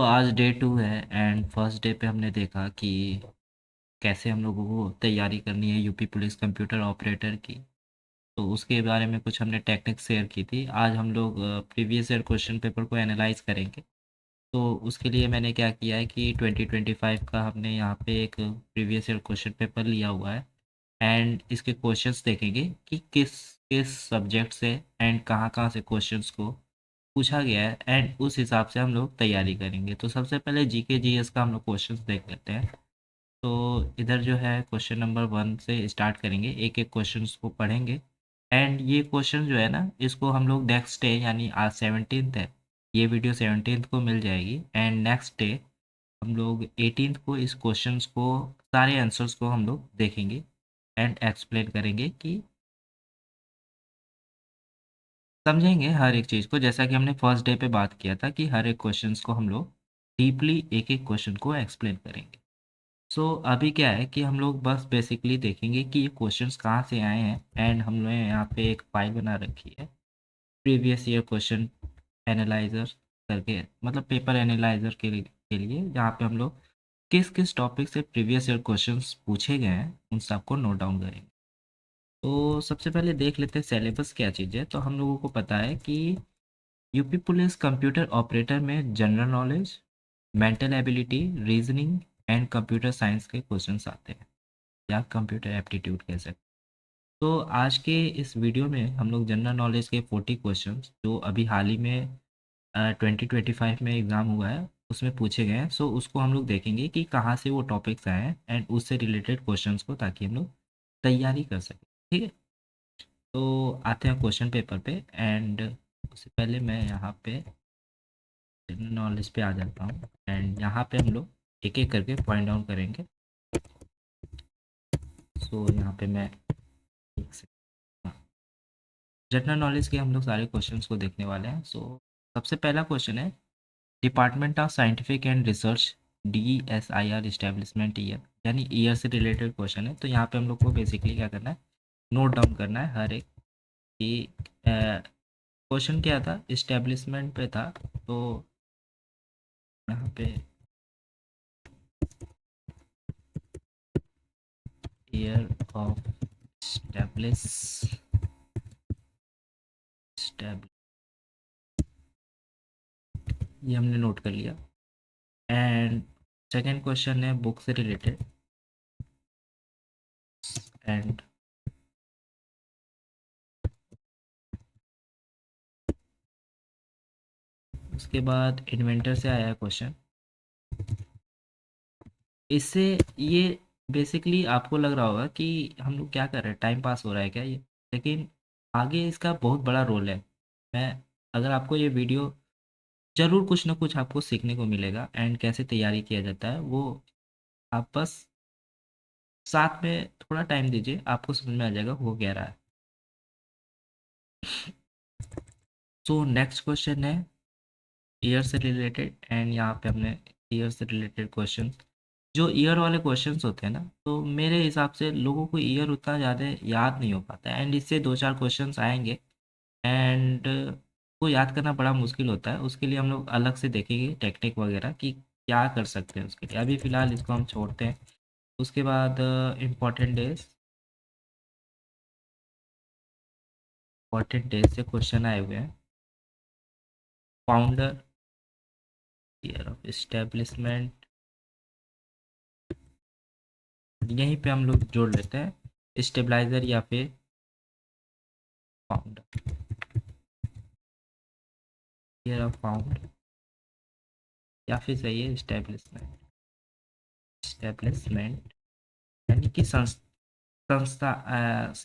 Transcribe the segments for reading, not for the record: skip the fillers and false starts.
आज डे 2 है and first day पे हमने देखा कि कैसे हम लोगों को तैयारी करनी है यूपी पुलिस कंप्यूटर ऑपरेटर की। तो उसके बारे में कुछ हमने टेक्निक्स शेयर की थी। आज हम लोग प्रीवियस ईयर क्वेश्चन पेपर को एनालाइज करेंगे। तो उसके लिए मैंने क्या किया है कि 2025 का हमने यहाँ पे एक प्रीवियस ईयर क्वेश्चन पेपर लिया हुआ है एंड इसके क्वेश्चंस देखेंगे कि किस किस सब्जेक्ट से एंड कहाँ कहाँ से क्वेश्चंस को पूछा गया है एंड उस हिसाब से हम लोग तैयारी करेंगे। तो सबसे पहले जीके जीएस का हम लोग क्वेश्चंस देख लेते हैं। तो इधर जो है क्वेश्चन नंबर 1 से स्टार्ट करेंगे, एक एक क्वेश्चंस को पढ़ेंगे एंड ये क्वेश्चन जो है ना इसको हम लोग नेक्स्ट डे यानी आज 17th है, ये वीडियो 17th को मिल जाएगी एंड नेक्स्ट डे हम लोग 18th को इस क्वेश्चंस को सारे आंसर्स को हम लोग देखेंगे एंड एक्सप्लेन करेंगे कि समझेंगे हर एक चीज़ को, जैसा कि हमने फर्स्ट डे पे बात किया था कि हर एक क्वेश्चंस को हम लोग डीपली एक एक क्वेश्चन को एक्सप्लेन करेंगे। अभी क्या है कि हम लोग बस बेसिकली देखेंगे कि ये क्वेश्चंस कहाँ से आए हैं एंड हम लोग यहाँ पे एक फाइल बना रखी है प्रीवियस ईयर क्वेश्चन एनालाइजर करके, मतलब पेपर एनालाइजर के लिए जहाँ पे हम लोग किस किस टॉपिक से प्रीवियस ईयर क्वेश्चंस पूछे गए हैं उन सबको नोट डाउन करेंगे। तो सबसे पहले देख लेते हैं सिलेबस क्या चीज़ है। तो हम लोगों को पता है कि यूपी पुलिस कंप्यूटर ऑपरेटर में general knowledge, mental ability, reasoning and computer science के क्वेश्चंस आते हैं या कंप्यूटर एप्टीट्यूड कह सकते हैं। तो आज के इस वीडियो में हम लोग जनरल नॉलेज के 40 क्वेश्चंस जो अभी हाल ही में 2025 में एग्ज़ाम हुआ है उसमें पूछे गए हैं, उसको हम लोग देखेंगे कि कहाँ से वो टॉपिक्स आए हैं एंड उससे रिलेटेड क्वेश्चंस को, ताकि हम लोग तैयारी कर सकें। ठीक है, तो आते हैं क्वेश्चन पेपर पे एंड उससे पहले मैं यहाँ पे जनरल नॉलेज पे आ जाता हूँ एंड यहाँ पे हम लोग एक एक करके पॉइंट डाउन करेंगे। यहाँ पे मैं एक सेकंड, जनरल नॉलेज के हम लोग सारे क्वेश्चंस को देखने वाले हैं। सबसे पहला क्वेश्चन है department of scientific and research DSIR establishment year, यानी ईयर से रिलेटेड क्वेश्चन है। तो यहाँ पे हम लोग को बेसिकली क्या करना है, नोट डाउन करना है हर एक कि क्वेश्चन क्या था, इस्टेब्लिशमेंट पे था। तो यहाँ पे ईयर ऑफ स्टैब्लिश ये हमने नोट कर लिया एंड सेकेंड क्वेश्चन है बुक से रिलेटेड एंड उसके बाद इन्वेंटर से आया क्वेश्चन। इससे ये बेसिकली आपको लग रहा होगा कि हम लोग क्या कर रहे हैं, टाइम पास हो रहा है क्या ये, लेकिन आगे इसका बहुत बड़ा रोल है। मैं अगर आपको ये वीडियो ज़रूर कुछ ना कुछ आपको सीखने को मिलेगा एंड कैसे तैयारी किया जाता है वो आप बस साथ में थोड़ा टाइम दीजिए, आपको समझ में आ जाएगा वो कह रहा है। नेक्स्ट क्वेश्चन है ईयर से रिलेटेड एंड यहाँ पे हमने ईयर से रिलेटेड क्वेश्चन, जो ईयर वाले क्वेश्चंस होते हैं ना, तो मेरे हिसाब से लोगों को ईयर उतना ज़्यादा याद नहीं हो पाता है एंड इससे दो चार क्वेश्चंस आएंगे एंड वो याद करना बड़ा मुश्किल होता है। उसके लिए हम लोग अलग से देखेंगे टेक्निक वगैरह कि क्या कर सकते हैं उसके लिए। अभी फ़िलहाल इसको हम छोड़ते हैं। उसके बाद इम्पोर्टेंट डेज से क्वेश्चन आए हुए हैं। फाउंडर, ईयर ऑफ इस्टेब्लिशमेंट, यहीं पे हम लोग जोड़ लेते हैं स्टेबलाइजर या फिर फाउंडर, ईयर ऑफ फाउंड या फिर सही है इस्टेब्लिशमेंट। इस्टेब्लिशमेंट यानी कि संस्था,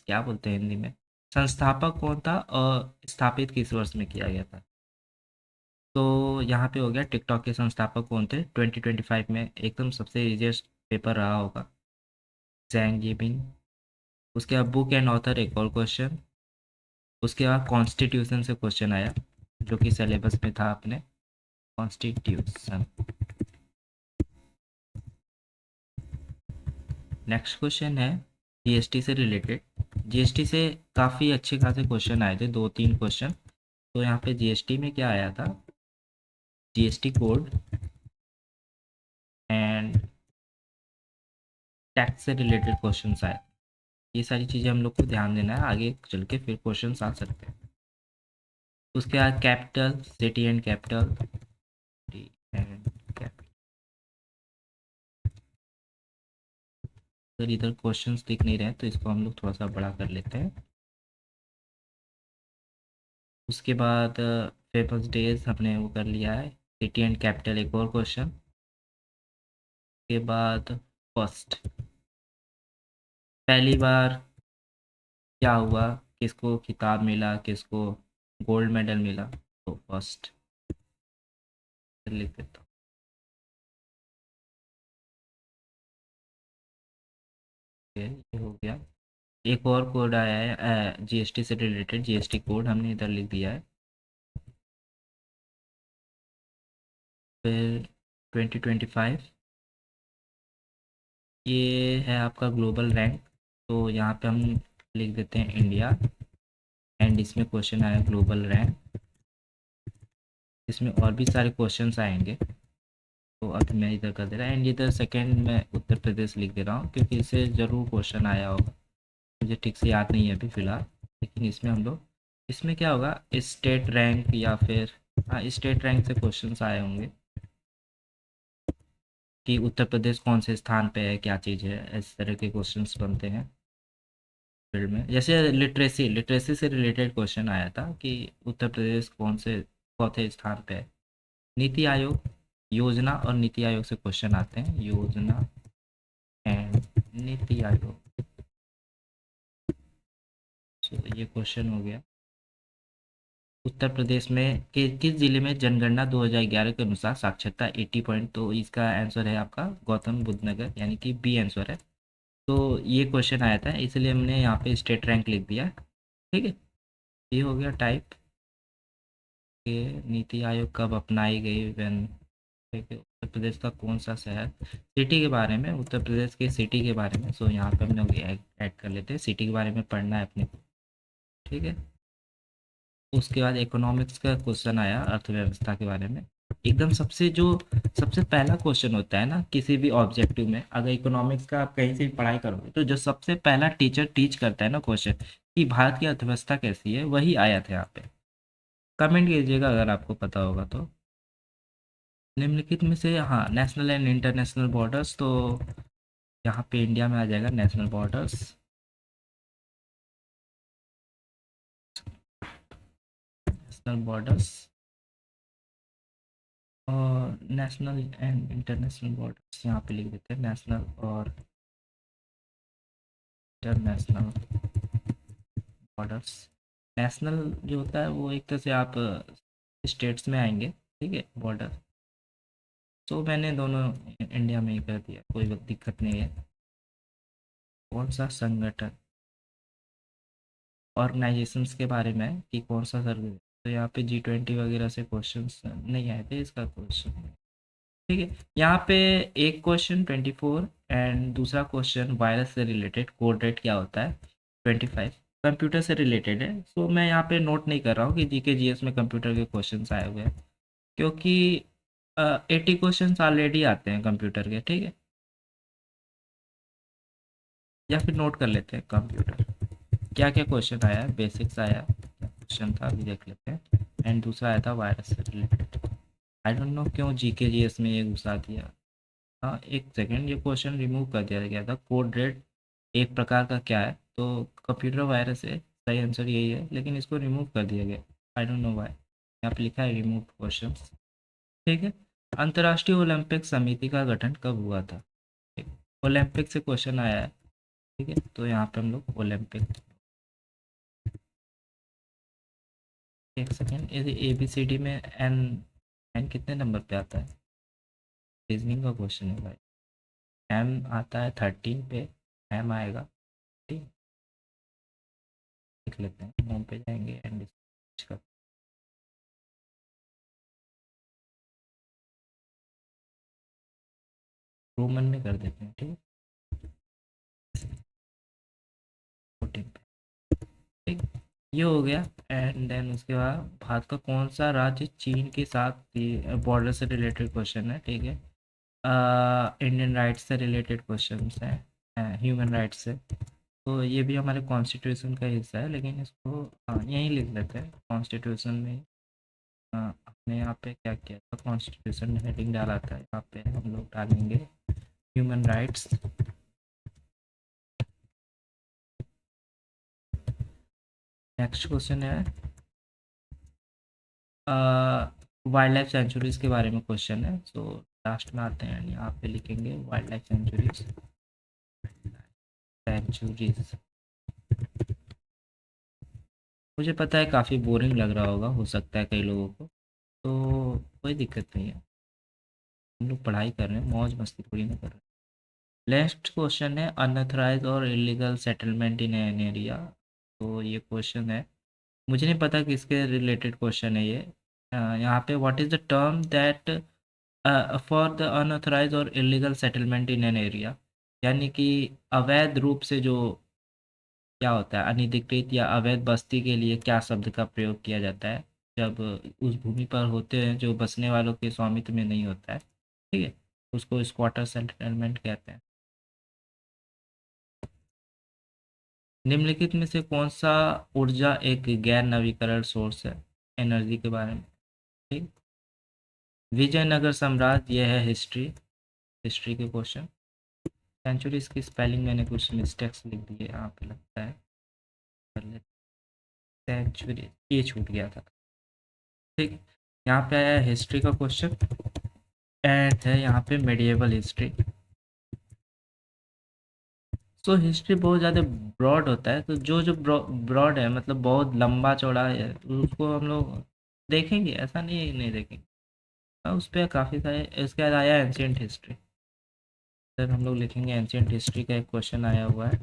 क्या बोलते हैं हिंदी में, संस्थापक कौन था और स्थापित किस वर्ष में किया गया था। तो यहाँ पे हो गया टिकटॉक के संस्थापक कौन थे 2025 में, एकदम सबसे इजिएस्ट पेपर रहा होगा, जैंग जीबिंग। उसके बाद बुक एंड ऑथर एक और क्वेश्चन। उसके बाद कॉन्स्टिट्यूशन से क्वेश्चन आया जो कि सिलेबस में था अपने, कॉन्स्टिट्यूशन। नेक्स्ट क्वेश्चन है जीएसटी से रिलेटेड। जीएसटी से काफ़ी अच्छे खासे क्वेश्चन आए थे, दो तीन क्वेश्चन। तो यहाँ पे जीएसटी में क्या आया था, जीएसटी कोड टैक्स से रिलेटेड क्वेश्चन आए। ये सारी चीज़ें हम लोग को ध्यान देना है, आगे चल के फिर क्वेश्चन आ सकते हैं। उसके बाद capital, city and capital, city and capital. अगर इधर क्वेश्चंस दिख नहीं रहे तो इसको हम लोग थोड़ा सा बड़ा कर लेते हैं। उसके बाद फेमस डेज हमने वो कर लिया है, सिटी एंड कैपिटल एक और क्वेश्चन। के बाद फर्स्ट, पहली बार क्या हुआ, किसको खिताब मिला, किसको गोल्ड मेडल मिला, तो फर्स्ट लिख देता हूँ। ये हो गया। एक और कोड आया है जीएसटी से रिलेटेड, जीएसटी कोड हमने इधर लिख दिया है। फिर 2025 ये है आपका ग्लोबल रैंक, तो यहाँ पे हम लिख देते हैं इंडिया, एंड इसमें क्वेश्चन आया ग्लोबल रैंक। इसमें और भी सारे क्वेश्चंस आएंगे, तो अभी मैं इधर कर दे रहा, एंड इधर सेकंड में उत्तर प्रदेश लिख दे रहा हूँ क्योंकि इससे ज़रूर क्वेश्चन आया होगा। मुझे ठीक से याद नहीं है अभी फ़िलहाल, लेकिन इसमें हम लोग, इसमें क्या होगा, स्टेट रैंक या फिर, हाँ स्टेट रैंक से क्वेश्चंस आए होंगे कि उत्तर प्रदेश कौन से स्थान पे है, क्या चीज़ है, इस तरह के क्वेश्चंस बनते हैं फील्ड में। जैसे लिटरेसी, लिटरेसी से रिलेटेड क्वेश्चन आया था कि उत्तर प्रदेश कौन से चौथे स्थान पे है। नीति आयोग, योजना और नीति आयोग से क्वेश्चन आते हैं, योजना एंड नीति आयोग। तो ये क्वेश्चन हो गया। उत्तर प्रदेश में किस जिले में जनगणना 2011 के अनुसार साक्षरता 80 पॉइंट, तो इसका आंसर है आपका गौतम बुद्ध नगर, यानी कि बी आंसर है। तो ये क्वेश्चन आया था इसलिए हमने यहाँ पे स्टेट रैंक लिख दिया। ठीक है, ये हो गया टाइप के। नीति आयोग कब अपनाई गई, व्हेन। ठीक है, उत्तर प्रदेश का कौन सा शहर, सिटी के बारे में, उत्तर प्रदेश के सिटी के बारे में, सो यहाँ पे हम लोग ऐड कर लेते हैं, सिटी के बारे में पढ़ना है अपने को। ठीक है, उसके बाद इकोनॉमिक्स का क्वेश्चन आया, अर्थव्यवस्था के बारे में। एकदम सबसे पहला क्वेश्चन होता है ना किसी भी ऑब्जेक्टिव में, अगर इकोनॉमिक्स का आप कहीं से भी पढ़ाई करोगे तो जो सबसे पहला टीचर टीच करता है ना क्वेश्चन कि भारत की अर्थव्यवस्था कैसी है, वही आया था यहाँ पे। कमेंट कीजिएगा अगर आपको पता होगा तो। निम्नलिखित में से, हाँ, नेशनल एंड इंटरनेशनल बॉर्डर्स, तो यहाँ पे इंडिया में आ जाएगा नेशनल बॉर्डर्स। नेशनल बॉर्डर्स और नेशनल एंड इंटरनेशनल बॉर्डर्स यहाँ पे लिख देते हैं, नेशनल और इंटरनेशनल बॉर्डर्स। नेशनल जो होता है वो एक तरह से आप स्टेट्स में आएंगे, ठीक है, बॉर्डर। तो मैंने दोनों इंडिया में ही कर दिया, कोई दिक्कत नहीं है। कौन सा संगठन, ऑर्गेनाइजेशंस के बारे में कि कौन सा सर्वे, तो यहाँ पे G20 वगैरह से क्वेश्चंस नहीं आए थे, इसका क्वेश्चन। ठीक है, यहाँ पे एक क्वेश्चन 24 एंड दूसरा क्वेश्चन वायरस से रिलेटेड, कोड रेड क्या होता है 25, कंप्यूटर से रिलेटेड है। सो मैं यहाँ पे नोट नहीं कर रहा हूँ कि जीके जीएस में कंप्यूटर के क्वेश्चंस आए हुए हैं, क्योंकि 80 क्वेश्चंस ऑलरेडी आते हैं कंप्यूटर के। ठीक है, या फिर नोट कर लेते हैं कंप्यूटर क्या क्या क्वेश्चन आया है, बेसिक्स आया, क्या क्वेश्चन था अभी देख लेते हैं, एंड दूसरा आया था वायरस से रिलेटेड। आई डोंट नो क्यों जीके जीएस में ये घुसा दिया। हाँ एक सेकेंड, ये क्वेश्चन रिमूव कर दिया गया था, कोड रेड एक प्रकार का क्या है, तो कंप्यूटर वायरस है, सही आंसर यही है, लेकिन इसको रिमूव कर दिया गया। आई डोंट नो व्हाई, यहाँ पे लिखा है रिमूव क्वेश्चन। ठीक है, अंतर्राष्ट्रीय ओलंपिक समिति का गठन कब हुआ था, ओलंपिक से क्वेश्चन आया है। ठीक है, तो यहाँ पे हम लोग ओलंपिक, एक second, A B C D में एन, एन कितने नंबर पे आता है, रीजनिंग का क्वेश्चन है भाई। एम आता है 13 पे, एम आएगा। ठीक, लिख लेते हैं, होम पे जाएंगे एंड कर, रोमन में कर देते हैं। ठीक, 14 पे। ठीक, ये हो गया। एंड देन उसके बाद भारत का कौन सा राज्य चीन के साथ बॉर्डर से रिलेटेड क्वेश्चन है। ठीक है, इंडियन राइट्स से रिलेटेड क्वेश्चन है, ह्यूमन राइट्स से। तो ये भी हमारे कॉन्स्टिट्यूशन का हिस्सा है, लेकिन इसको यहीं लिख लेते हैं कॉन्स्टिट्यूशन में। हमने यहाँ पे क्या किया था, कॉन्स्टिट्यूशन में हेडिंग डाला था, यहाँ पे हम लोग डालेंगे ह्यूमन राइट्स। नेक्स्ट क्वेश्चन है वाइल्ड लाइफ सेंचुरीज के बारे में क्वेश्चन है। सो लास्ट में आते हैं, यहाँ पे लिखेंगे वाइल्ड लाइफ सेंचुरीज। सेंचुरीज मुझे पता है काफ़ी बोरिंग लग रहा होगा, हो सकता है कई लोगों को, तो कोई दिक्कत नहीं है, हम लोग पढ़ाई कर रहे हैं, मौज मस्ती थोड़ी ना कर रहे हैं। नेक्स्ट क्वेश्चन है अनऑथराइज और illegal settlement in an area. तो ये क्वेश्चन है, मुझे नहीं पता किसके रिलेटेड क्वेश्चन है ये। यहाँ पे what is the term that for the unauthorise और illegal settlement in an area, यानी कि अवैध रूप से जो क्या होता है, अनधिकृत या अवैध बस्ती के लिए क्या शब्द का प्रयोग किया जाता है जब उस भूमि पर होते हैं जो बसने वालों के स्वामित्व में नहीं होता है, ठीक है, उसको स्क्वाटर सेटलमेंट कहते हैं। निम्नलिखित में से कौन सा ऊर्जा एक गैर नवीकरण सोर्स है, एनर्जी के बारे में, ठीक। विजयनगर साम्राज्य, यह है हिस्ट्री, हिस्ट्री के क्वेश्चन। सेंचुरीज की स्पेलिंग मैंने कुछ मिस्टेक्स लिख दी है यहाँ पे, लगता है कर लेते। सेंचुरी ये छूट गया था, ठीक। यहाँ पे आया हिस्ट्री का क्वेश्चन, एंड है यहाँ पे मेडिएवल हिस्ट्री। सो हिस्ट्री बहुत ज़्यादा ब्रॉड होता है, तो जो जो ब्रॉड है मतलब बहुत लंबा चौड़ा है, तो उसको हम लोग देखेंगे, ऐसा नहीं है नहीं देखेंगे। उस पर काफ़ी सारे, इसके बाद आया एंशियंट हिस्ट्री। सर हम लोग लिखेंगे एंशियंट हिस्ट्री का एक क्वेश्चन आया हुआ है।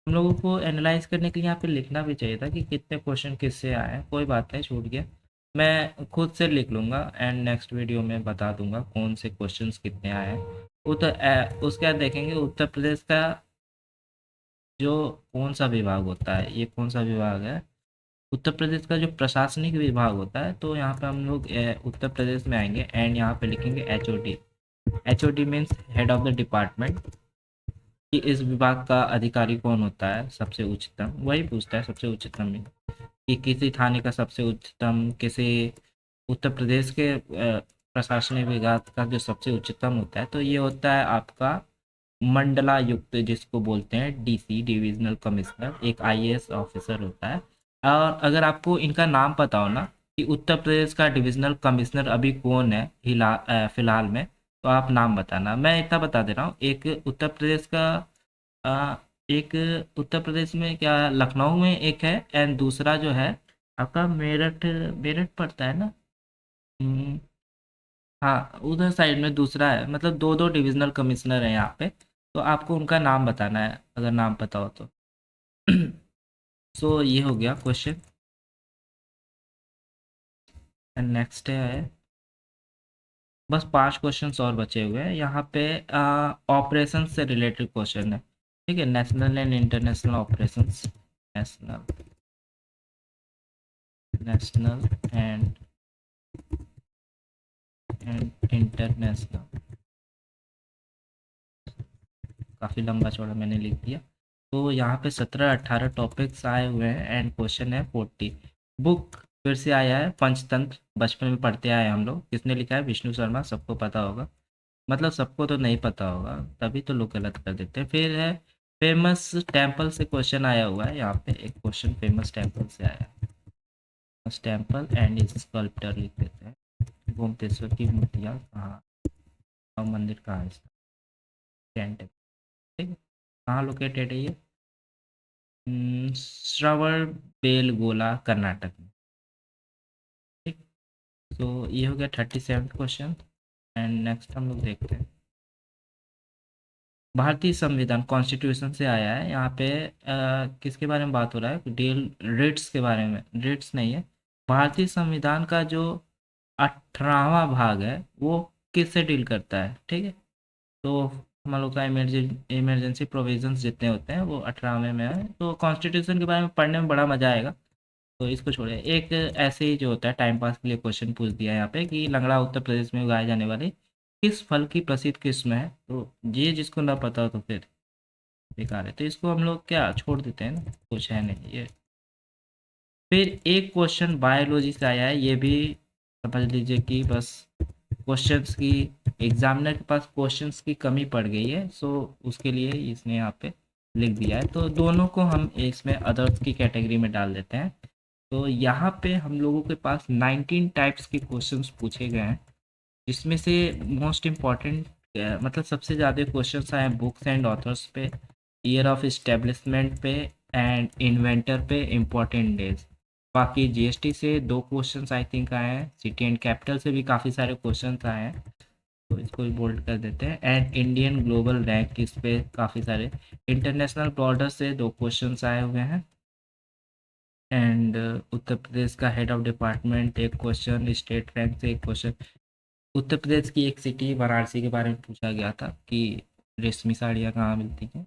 हम लोगों को एनालाइज करने के लिए यहाँ पे लिखना भी चाहिए था कि कितने क्वेश्चन किससे आए हैं, कोई बात नहीं, छूट गया, मैं खुद से लिख लूँगा एंड नेक्स्ट वीडियो में बता दूंगा कौन से क्वेश्चंस कितने आए हैं। उसके बाद देखेंगे उत्तर प्रदेश का जो कौन सा विभाग होता है, ये कौन सा विभाग है, उत्तर प्रदेश का जो प्रशासनिक विभाग होता है, तो यहाँ पे हम लोग उत्तर प्रदेश में आएंगे एंड यहाँ पे लिखेंगे H O D. H O D means head of the department, कि इस विभाग का अधिकारी कौन होता है सबसे उच्चतम, वही पूछता है सबसे उच्चतम में, कि किसी थाने का सबसे उच्चतम, किसी उत्तर प्रदेश के प्रशासनिक विभाग का जो सबसे उच्चतम होता है, तो ये होता है आपका मंडलायुक्त, जिसको बोलते हैं डीसी, डिविजनल कमिश्नर, एक आईएएस ऑफिसर होता है। और अगर आपको इनका नाम पता हो ना कि उत्तर प्रदेश का डिविजनल कमिश्नर अभी कौन है फिलहाल में, तो आप नाम बताना। मैं इतना बता दे रहा हूँ, अ, एक उत्तर प्रदेश में क्या लखनऊ में एक है, एंड दूसरा जो है आपका मेरठ, मेरठ पड़ता है ना। हम्म, हाँ उधर साइड में दूसरा है, मतलब दो दो डिविजनल कमिश्नर हैं यहाँ पे, तो आपको उनका नाम बताना है अगर नाम पता हो तो। सो ये हो गया क्वेश्चन, एंड नेक्स्ट है, बस 5 क्वेश्चंस और बचे हुए हैं यहाँ पे। ऑपरेशन से रिलेटेड क्वेश्चन है, ठीक है, national and international operations, national, national and international, काफ़ी लंबा चौड़ा मैंने लिख दिया। तो यहाँ पे 17-18 टॉपिक्स आए हुए हैं एंड क्वेश्चन है 40। बुक फिर से आया है पंचतंत्र, बचपन में पढ़ते आए हम लोग, किसने लिखा है, विष्णु शर्मा, सबको पता होगा, मतलब सबको तो नहीं पता होगा, तभी तो लोग गलत कर देते हैं। फिर है फेमस टेम्पल से क्वेश्चन आया हुआ है, यहाँ पे एक क्वेश्चन फेमस टेम्पल से आया है, फेमस टेम्पल एंड स्कल्प्टर लिख देते हैं, गोमतेश्वर की मूर्तियाँ कहाँ, और मंदिर कहाँ है इसका, जैन टेम्पल, ठीक है, कहाँ लोकेटेड है ये, श्रवण बेलगोला कर्नाटक में, ठीक। तो ये हो गया 37 क्वेश्चन, एंड नेक्स्ट हम लोग देखते हैं, भारतीय संविधान कॉन्स्टिट्यूशन से आया है, यहाँ पे किसके बारे में बात हो रहा है, डील रिट्स के बारे में, रिट्स नहीं है, भारतीय संविधान का जो 18वां भाग है वो किससे डील करता है, ठीक है। तो हम लोग का इमरजेंसी प्रोविजंस जितने होते हैं वो 18वें में है, तो कॉन्स्टिट्यूशन के बारे में पढ़ने में बड़ा मजा आएगा। तो इसको छोड़िए, एक ऐसे ही जो होता है टाइम पास के लिए क्वेश्चन पूछ दिया है यहाँ पे कि लंगड़ा उत्तर प्रदेश में उगाए जाने वाले किस फल की प्रसिद्ध किस्म है, तो ये जिसको ना पता हो तो फिर बेकार है, तो इसको हम लोग क्या छोड़ देते हैं ना, कुछ है नहीं ये। फिर एक क्वेश्चन बायोलॉजी से आया है, ये भी समझ लीजिए कि बस क्वेश्चंस की, एग्जामिनर के पास क्वेश्चंस की कमी पड़ गई है, सो उसके लिए इसने यहाँ पे लिख दिया है, तो दोनों को हम इसमें अदर्स की कैटेगरी में डाल देते हैं। तो यहाँ पे हम लोगों के पास 19 टाइप्स के क्वेश्चंस पूछे गए हैं, जिसमें से मोस्ट इम्पॉर्टेंट मतलब सबसे ज़्यादा क्वेश्चंस आए हैं बुक्स एंड ऑथर्स पे, ईयर ऑफ इस्टेब्लिशमेंट पे, एंड इन्वेंटर पे, इम्पोर्टेंट डेज। बाकी जीएसटी से 2 क्वेश्चंस आई थिंक आए हैं, सिटी एंड कैपिटल से भी काफ़ी सारे क्वेश्चंस आए हैं, तो इसको भी बोल्ड कर देते हैं। एंड इंडियन ग्लोबल रैंक, इस पे काफ़ी सारे, इंटरनेशनल बॉर्डर से 2 क्वेश्चंस आए हुए हैं। एंड उत्तर प्रदेश का हेड ऑफ डिपार्टमेंट एक क्वेश्चन, स्टेट रैंक से एक क्वेश्चन, उत्तर प्रदेश की एक सिटी वाराणसी के बारे में पूछा गया था कि रेशमी साड़ियाँ कहाँ मिलती हैं।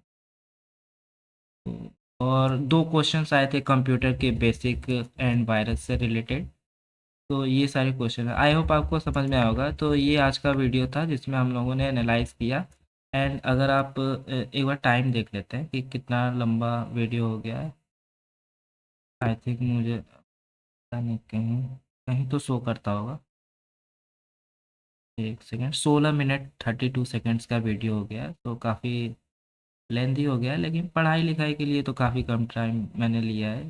तो और 2 क्वेश्चंस आए थे कंप्यूटर के बेसिक एंड वायरस से रिलेटेड। तो ये सारे क्वेश्चन है, आई होप आपको समझ में आया होगा। तो ये आज का वीडियो था जिसमें हम लोगों ने एनालाइज किया। एंड अगर आप एक बार टाइम देख लेते हैं कि कितना लंबा वीडियो हो गया है। आई थिंक मुझे पता नहीं, कहीं कहीं तो शो करता होगा, एक सेकेंड, 16 मिनट 32 सेकेंड्स का वीडियो हो गया है, तो काफ़ी लेंदी हो गया है, लेकिन पढ़ाई लिखाई के लिए तो काफ़ी कम टाइम मैंने लिया है,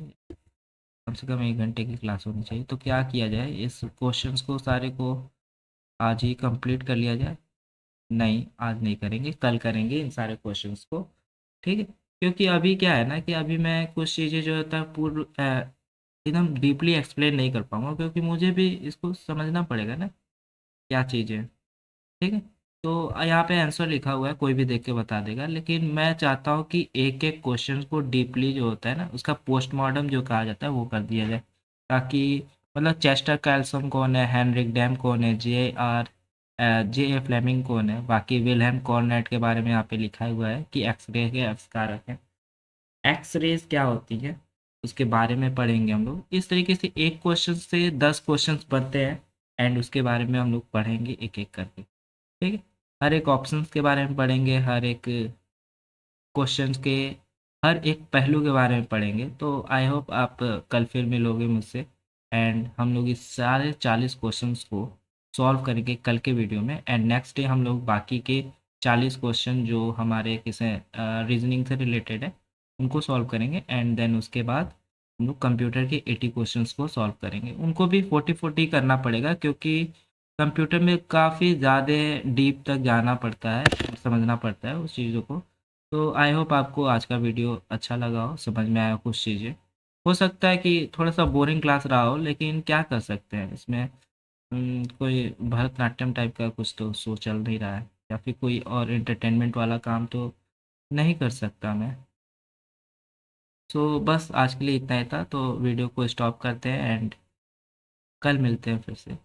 कम से कम 1 घंटे की क्लास होनी चाहिए। तो क्या किया जाए, इस क्वेश्चंस को सारे को आज ही कंप्लीट कर लिया जाए। नहीं, आज नहीं करेंगे, कल करेंगे इन सारे क्वेश्चंस को, ठीक है। क्योंकि अभी क्या है ना कि अभी मैं कुछ चीज़ें जो होता है पूर्व एकदम डीपली एक्सप्लेन नहीं कर पाऊंगा, क्योंकि मुझे भी इसको समझना पड़ेगा ना क्या चीज़ें, ठीक है। तो यहाँ पे आंसर लिखा हुआ है, कोई भी देख के बता देगा, लेकिन मैं चाहता हूँ कि एक एक क्वेश्चन को डीपली जो होता है ना उसका पोस्टमार्टम जो कहा जाता है वो कर दिया जाए, ताकि मतलब चेस्टर कैल्सम कौन है, हेनरिक डैम कौन है, जे ए फ्लेमिंग कौन है, बाकी विल्हेम कॉर्नेट के बारे में यहाँ पे लिखा हुआ है कि एक्सरे के आविष्कारक हैं, एक्स रेज क्या होती है उसके बारे में पढ़ेंगे हम लोग। इस तरीके से एक क्वेश्चन से 10 क्वेश्चंस बनते हैं, एंड उसके बारे में हम लोग पढ़ेंगे एक एक करके, ठीक है। हर एक ऑप्शंस के बारे में पढ़ेंगे, हर एक क्वेश्चंस के हर एक पहलू के बारे में पढ़ेंगे। तो आई होप आप कल फिर मिलोगे मुझसे, एंड हम लोग इस सारे 40 क्वेश्चंस को सॉल्व करेंगे कल के वीडियो में। एंड नेक्स्ट डे हम लोग बाकी के 40 क्वेश्चन जो हमारे किसे रीजनिंग से रिलेटेड है उनको सॉल्व करेंगे। एंड देन उसके बाद हम लोग कंप्यूटर के 80 क्वेश्चंस को सॉल्व करेंगे, उनको भी 40-40 करना पड़ेगा, क्योंकि कंप्यूटर में काफ़ी ज़्यादा डीप तक जाना पड़ता है, समझना पड़ता है उस चीज़ों को। तो आई होप आपको आज का वीडियो अच्छा लगा हो, समझ में आया हो कुछ चीज़ें। हो सकता है कि थोड़ा सा बोरिंग क्लास रहा हो, लेकिन क्या कर सकते हैं इसमें, कोई भरतनाट्यम टाइप का कुछ तो शो चल नहीं रहा है, या फिर कोई और एंटरटेनमेंट वाला काम तो नहीं कर सकता मैं। सो बस आज के लिए इतना ही था, तो वीडियो को स्टॉप करते हैं एंड कल मिलते हैं फिर से।